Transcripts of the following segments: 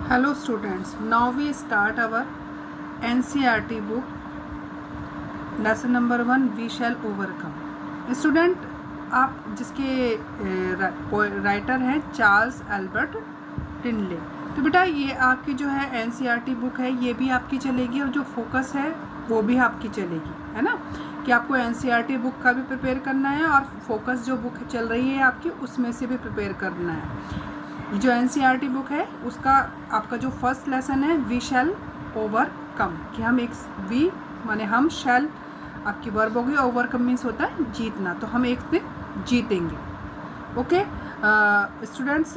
Hello students, now we start our NCERT book, lesson number 1 We Shall Overcome. Student आप जिसके writer हैं Charles Albert टिनले, तो बेटा ये आपकी जो है NCERT बुक है ये भी आपकी चलेगी और जो फोकस है वो भी आपकी चलेगी, है ना, कि आपको NCERT बुक का भी प्रिपेयर करना है और फोकस जो बुक चल रही है आपकी उसमें से भी प्रिपेयर करना है। जो NCERT बुक है उसका आपका जो फर्स्ट लेसन है वी शैल ओवरकम, कि हम एक वी माने हम, शैल आपकी वर्ब होगी, ओवरकम मीन्स होता है जीतना, तो हम एक दिन जीतेंगे। ओके स्टूडेंट्स,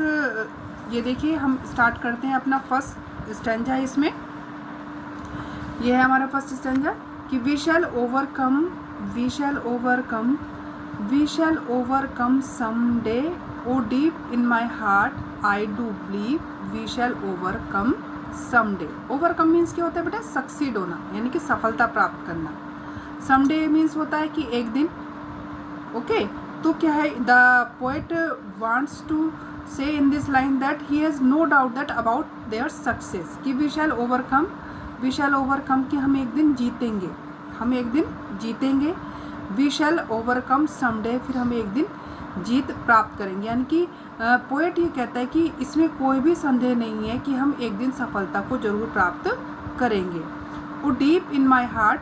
ये देखिए हम स्टार्ट करते हैं अपना फर्स्ट स्टैंजा। इसमें ये है हमारा फर्स्ट स्टैंजा कि we shall overcome, we shall overcome, we shall overcome someday, O deep in my heart I do believe we shall overcome someday. Overcome means क्या होता है बेटा? सक्सीड होना, यानी कि सफलता प्राप्त करना। समडे मीन्स होता है कि एक दिन। ओके तो क्या है, the poet wants to say in this line that he has no doubt that about their success, कि we shall overcome, we shall overcome, कि हम एक दिन जीतेंगे, हम एक दिन जीतेंगे। वी शैल ओवरकम समडे, फिर हम एक दिन जीत प्राप्त करेंगे। यानी कि पोएट ये कहता है कि इसमें कोई भी संदेह नहीं है कि हम एक दिन सफलता को जरूर प्राप्त करेंगे। Oh deep in my heart,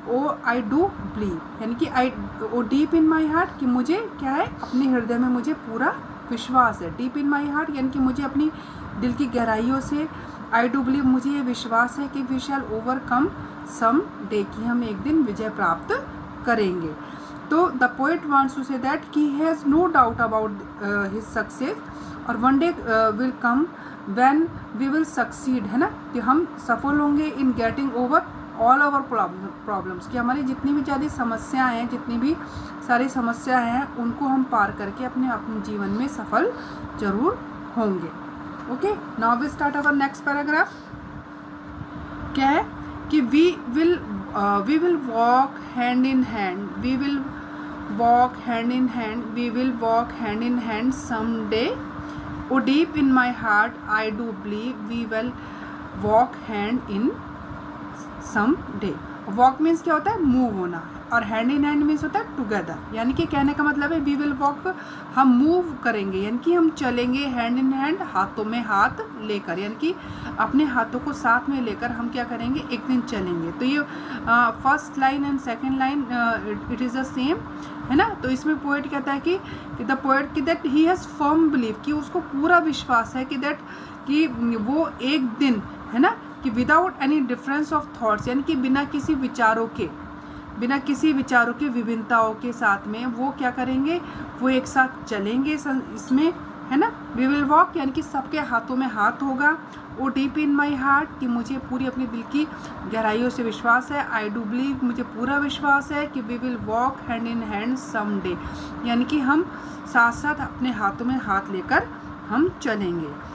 oh I do believe, यानी कि आई, ओ डीप इन माई हार्ट, कि मुझे क्या है, अपने हृदय में मुझे पूरा विश्वास है। डीप इन माई हार्ट यानी कि मुझे अपनी दिल की गहराइयों से, आई डू बिलीव, मुझे ये विश्वास है कि we shall overcome some day, कि हम एक दिन विजय प्राप्त करेंगे। तो the poet wants to say that he has no doubt about his success, और one day will come when we will succeed, है ना, कि हम सफल होंगे in getting over all our problems, कि हमारी जितनी भी ज़्यादा समस्याएं हैं, जितनी भी सारी समस्याएं हैं, उनको हम पार करके अपने जीवन में सफल जरूर होंगे। Okay now we start our next paragraph. क्या है कि we will walk hand in hand, we will walk hand in hand, we will walk hand in hand someday, oh deep in my heart I do believe we will walk hand in someday। Walk means क्या होता है? Move होना, और hand in hand means होता है together, यानी कि कहने का मतलब है वी विल वॉक, हम मूव करेंगे, यानी कि हम चलेंगे हैंड इन हैंड, हाथों में हाथ लेकर, यानी कि अपने हाथों को साथ में लेकर हम क्या करेंगे, एक दिन चलेंगे। तो ये first line and second line it is the same, है ना। तो इसमें पोएट कहता है कि द पोएट कि that he has firm believe, कि उसको पूरा विश्वास है कि दैट कि वो एक दिन, है ना, कि without any difference of thoughts, यानी कि बिना किसी विचारों के विभिन्नताओं के साथ में वो क्या करेंगे, वो एक साथ चलेंगे इसमें, है ना। वी विल वॉक यानी कि सबके हाथों में हाथ होगा। ओ डीप इन माई हार्ट, कि मुझे पूरी अपनी दिल की गहराइयों से विश्वास है। आई डू बिलीव, मुझे पूरा विश्वास है कि we will walk hand in hand some day, यानी कि हम साथ साथ अपने हाथों में हाथ लेकर हम चलेंगे।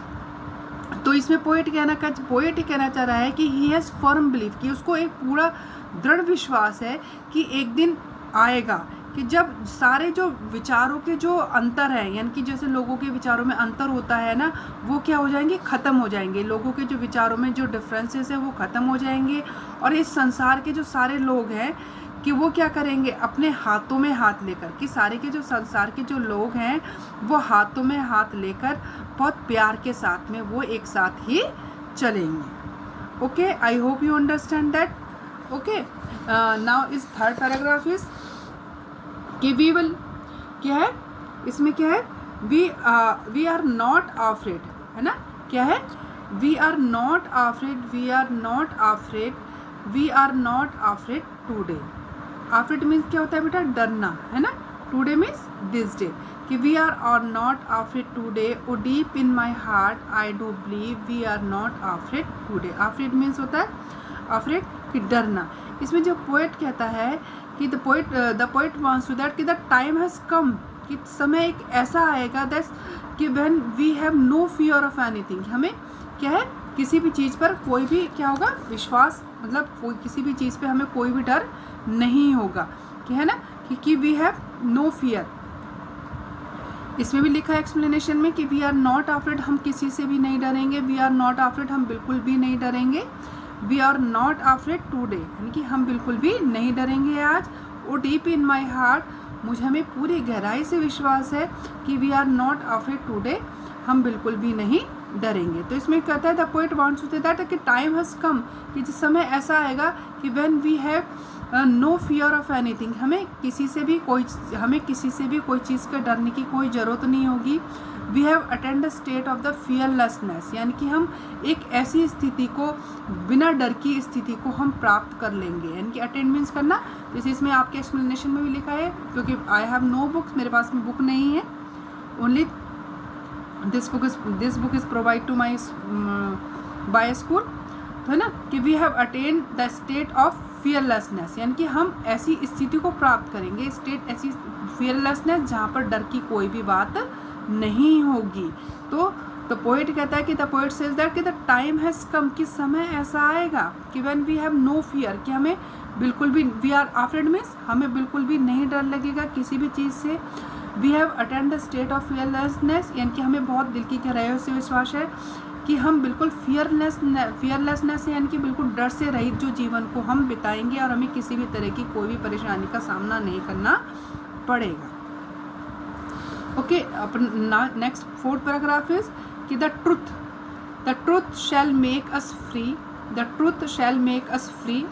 तो इसमें पोएट ही कहना चाह रहा है कि ही हैज़ फर्म बिलीव, कि उसको एक पूरा दृढ़ विश्वास है कि एक दिन आएगा कि जब सारे जो विचारों के जो अंतर हैं, यानी कि जैसे लोगों के विचारों में अंतर होता है ना, वो क्या हो जाएंगे, ख़त्म हो जाएंगे। लोगों के जो विचारों में जो डिफरेंसेस हैं वो ख़त्म हो जाएंगे, और इस संसार के जो सारे लोग हैं कि वो क्या करेंगे, अपने हाथों में हाथ लेकर, कि सारे के जो संसार के जो लोग हैं वो हाथों में हाथ लेकर बहुत प्यार के साथ में वो एक साथ ही चलेंगे। Okay I hope you understand that. Okay now इस थर्ड पैराग्राफ इज कि वी विल, क्या है इसमें, क्या है, वी आर नॉट अफ्रेड, है ना, क्या है, we are not afraid, we are not afraid, we are not afraid today. Afraid means क्या होता है बेटा? डरना, है ना। टूडे मीन्स दिस डे, कि we are not afraid today, O deep in my heart I do believe we are not afraid today. Afraid means होता है अफ्रेड, कि डरना। इसमें जो पोएट कहता है कि the poet wants to that कि द टाइम हैज़ कम, कि समय एक ऐसा आएगा दैट कि when we have no fear of anything, हमें क्या है, किसी भी चीज़ पर कोई भी क्या होगा, विश्वास, मतलब कोई किसी भी चीज़ पे हमें कोई भी डर नहीं होगा, कि है ना, कि वी हैव नो फियर इसमें भी लिखा है एक्सप्लेनेशन में कि वी आर नॉट अफ्रेड, हम किसी से भी नहीं डरेंगे। वी आर नॉट अफ्रेड, हम बिल्कुल भी नहीं डरेंगे। We are not afraid today, यानी कि हम बिल्कुल भी नहीं डरेंगे आज। ओ डीप इन माई हार्ट, मुझे हमें पूरी गहराई से विश्वास है कि we are not afraid today, हम बिल्कुल भी नहीं डरेंगे। तो इसमें कहता है the poet wants to say that कि टाइम हैज़ कम, कि जिस समय ऐसा आएगा कि when we have no fear of anything, हमें किसी से भी कोई चीज़ के डरने की कोई ज़रूरत नहीं होगी। We have attend the state of the fearlessness, यानी कि हम एक ऐसी स्थिति को, बिना डर की स्थिति को हम प्राप्त कर लेंगे। यानी कि अटेंड मीन्स करना, जैसे इसमें आपके एक्सप्लेनेशन में भी लिखा है, क्योंकि आई हैव नो बुक्स, मेरे पास में बुक नहीं है, only this book is provide to my bye school, तो है ना, कि we have attend the state of fearlessness, यानी कि हम ऐसी स्थिति को प्राप्त करेंगे, स्टेट ऐसी फियरलेसनेस जहाँ पर डर की कोई भी बात नहीं होगी। तो पोएट कहता है कि द पोएट सेज दैट कि द टाइम हैज़ कम, कि समय ऐसा आएगा कि when we have no fear, कि हमें बिल्कुल भी, वी आर अफ्रेड मीन्स हमें बिल्कुल भी नहीं डर लगेगा किसी भी चीज़ से। We have attend the state of fearlessness, यानी कि हमें बहुत दिल की गहराइयों से विश्वास है कि हम बिल्कुल फियरलेसनेस यानी कि बिल्कुल डर से रहित जो जीवन को हम बिताएंगे और हमें किसी भी तरह की कोई भी परेशानी का सामना नहीं करना पड़ेगा। ओके, अपन नेक्स्ट 4th पैराग्राफ इज कि the truth shall make us free, the truth shall make us free,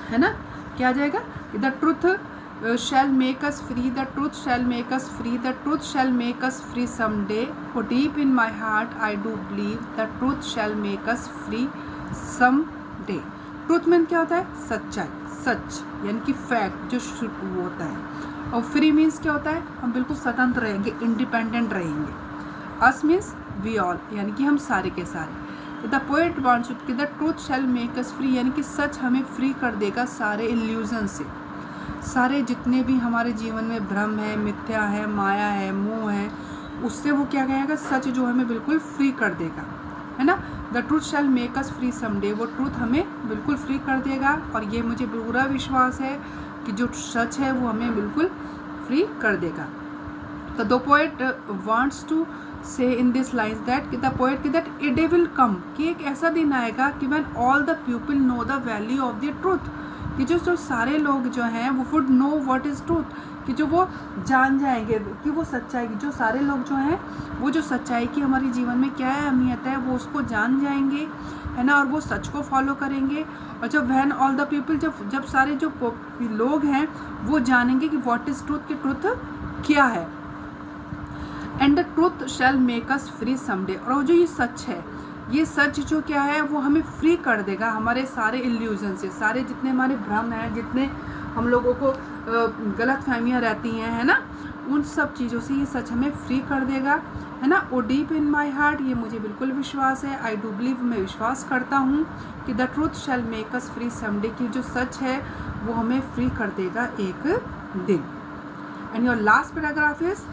है ना, क्या आ जाएगा कि the truth shall make us free, the truth shall make us free, the truth shall make us free someday, for deep in my heart I do believe the truth shall make us free someday। Truth mean क्या होता है? सच्चाई, सच, यानी कि fact जो वो होता है। और फ्री मीन्स क्या होता है? हम बिल्कुल स्वतंत्र रहेंगे, इंडिपेंडेंट रहेंगे। अस मीन्स वी ऑल, यानी कि हम सारे के सारे। तो द पोएट वांट्स कि the truth shell make us free, यानी कि सच हमें फ्री कर देगा सारे इल्यूजन से, सारे जितने भी हमारे जीवन में भ्रम है, मिथ्या है, माया है, मोह है, उससे वो क्या कहेगा? सच जो हमें बिल्कुल फ्री कर देगा, है ना। The truth shell make us free someday, वो ट्रूथ हमें बिल्कुल फ्री कर देगा। और ये मुझे पूरा विश्वास है कि जो सच है वो हमें बिल्कुल फ्री कर देगा। तो the poet wants to say in this lines that the poet कि that a day will come, कि एक ऐसा दिन आएगा कि when all the people know the value of the truth, कि जो सारे लोग जो हैं वो would know what is truth, कि जो वो जान जाएंगे कि वो सच्चाई, जो सारे लोग जो हैं वो जो सच्चाई की हमारे जीवन में क्या अहमियत है वो उसको जान जाएंगे, है ना, और वो सच को फॉलो करेंगे। और जब व्हेन ऑल द पीपल, जब सारे जो लोग हैं वो जानेंगे कि व्हाट इज़ ट्रूथ, कि ट्रूथ क्या है। And the truth shell make us free someday, और जो ये सच है, ये सच जो क्या है वो हमें फ्री कर देगा हमारे सारे इल्यूजन से, सारे जितने हमारे भ्रम हैं, जितने हम लोगों को गलत फहमियाँ रहती हैं, है ना, उन सब चीज़ों से ये सच हमें फ्री कर देगा, है ना। ओ डीप इन माई हार्ट, ये मुझे बिल्कुल विश्वास है। आई डू बिलीव, मैं विश्वास करता हूँ कि the truth shell make us free someday, कि जो सच है वो हमें फ्री कर देगा एक दिन। And your last paragraph is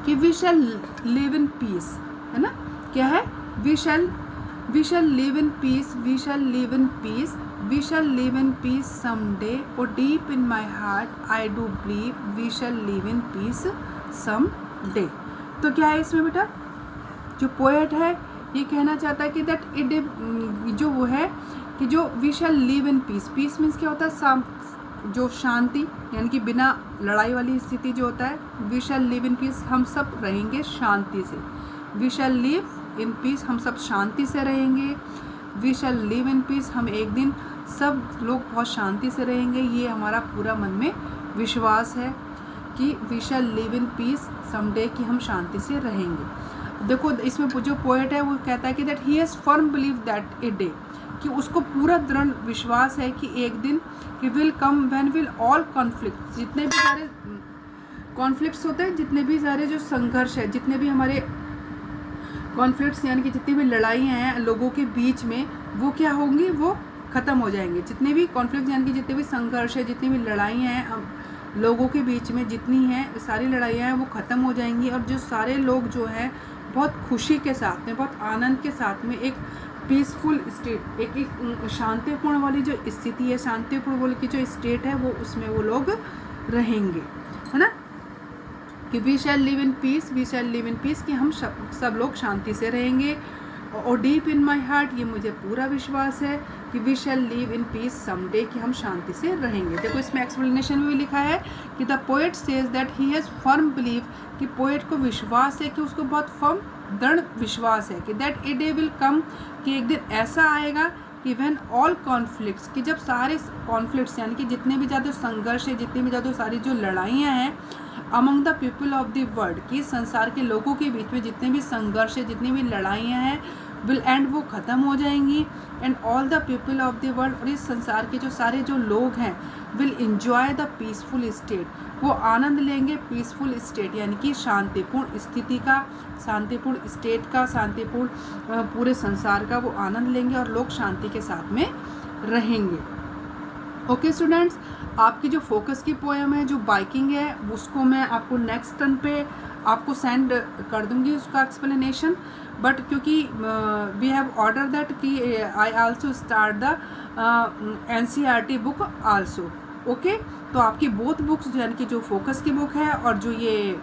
कि we shall live in peace, है ना, क्या है? We shall live in peace, we shall live in peace, we shall live in peace someday, or deep in my heart I do believe we shall live in peace someday। तो क्या है इसमें बेटा? जो पोएट है ये कहना चाहता है कि दैट इट, जो वो है कि जो we shall live in piece, piece means क्या होता है? जो शांति, यानी कि बिना लड़ाई वाली स्थिति जो होता है। We shall live in piece, हम सब रहेंगे शांति से। We shall live in piece, हम सब शांति से रहेंगे। We shall live in piece, हम एक दिन सब लोग बहुत शांति से रहेंगे। ये हमारा पूरा मन में विश्वास है कि we shall live in piece someday, कि हम शांति से रहेंगे। देखो इसमें जो पोएट है वो कहता है कि that he has firm believe that a day, कि उसको पूरा दृढ़ विश्वास है कि एक दिन कि will come when will all conflict, जितने भी सारे कॉन्फ्लिक्ट्स होते हैं, जितने भी सारे जो संघर्ष है, जितने भी हमारे कॉन्फ्लिक्ट्स यानी कि जितनी भी लड़ाइयाँ हैं लोगों के बीच में, वो क्या होंगी? वो ख़त्म हो जाएंगे। जितने भी कॉन्फ्लिक्ट यानी कि जितने भी संघर्ष है, जितनी भी लड़ाइयाँ हैं लोगों के बीच में, जितनी हैं सारी लड़ाइयाँ हैं वो ख़त्म हो जाएंगी। और जो सारे लोग जो हैं बहुत खुशी के साथ में, बहुत आनंद के साथ में, एक पीसफुल स्टेट, एक शांतिपूर्ण वाली जो स्थिति है, शांतिपूर्ण वाली की जो स्टेट है वो, उसमें वो लोग रहेंगे, है ना। कि we shall live in piece, we shall live in piece, कि हम सब लोग शांति से रहेंगे। और डीप इन माई हार्ट, ये मुझे पूरा विश्वास है कि we shall live in piece someday, कि हम शांति से रहेंगे। देखो इसमें एक्सप्लेनेशन में भी लिखा है कि the poet says that he has firm believe, कि पोएट को विश्वास है, कि उसको बहुत फर्म दृढ़ विश्वास है कि that a day will come, कि एक दिन ऐसा आएगा कि व्हेन ऑल कॉन्फ्लिक्ट्स, कि जब सारे कॉन्फ्लिक्ट्स यानी कि जितने भी ज़्यादा संघर्ष है, जितनी भी ज़्यादा सारी जो लड़ाइयाँ हैं among the people of the world, कि संसार के लोगों के बीच में जितने भी संघर्ष है, जितनी भी लड़ाइयाँ हैं, विल एंड, वो ख़त्म हो जाएंगी। And all the people of the world, और इस संसार के जो सारे जो लोग हैं, will enjoy the peaceful state, वो आनंद लेंगे पीसफुल स्टेट यानी कि शांतिपूर्ण स्थिति का, शांतिपूर्ण स्टेट का, शांतिपूर्ण पूरे संसार का वो आनंद लेंगे और लोग शांति के साथ में रहेंगे। ओके स्टूडेंट्स, आपकी जो फोकस की पोएम है, जो बाइकिंग है, उसको मैं आपको नेक्स्ट टर्न पे आपको सेंड कर दूंगी उसका एक्सप्लेनेशन। बट क्योंकि वी हैव ऑर्डर दैट कि I also start the NCERT book also. Okay, तो आपकी बोथ बुक्स जो यानी कि जो फोकस की बुक है और जो ये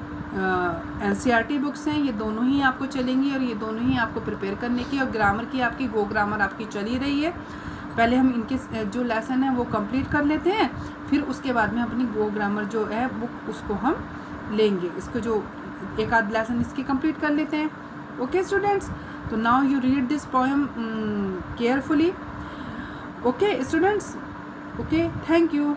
NCERT बुक्स हैं, ये दोनों ही आपको चलेंगी और ये दोनों ही आपको प्रिपेयर करने की, और ग्रामर की आपकी गो ग्रामर आपकी चल ही रही है। पहले हम इनके जो लेसन है वो कंप्लीट कर लेते हैं, फिर उसके बाद में अपनी गो ग्रामर जो है बुक उसको हम लेंगे। इसको जो एक आध लेसन इसके कंप्लीट कर लेते हैं। ओके स्टूडेंट्स, तो now you read this poem carefully. Okay students, okay, thank you.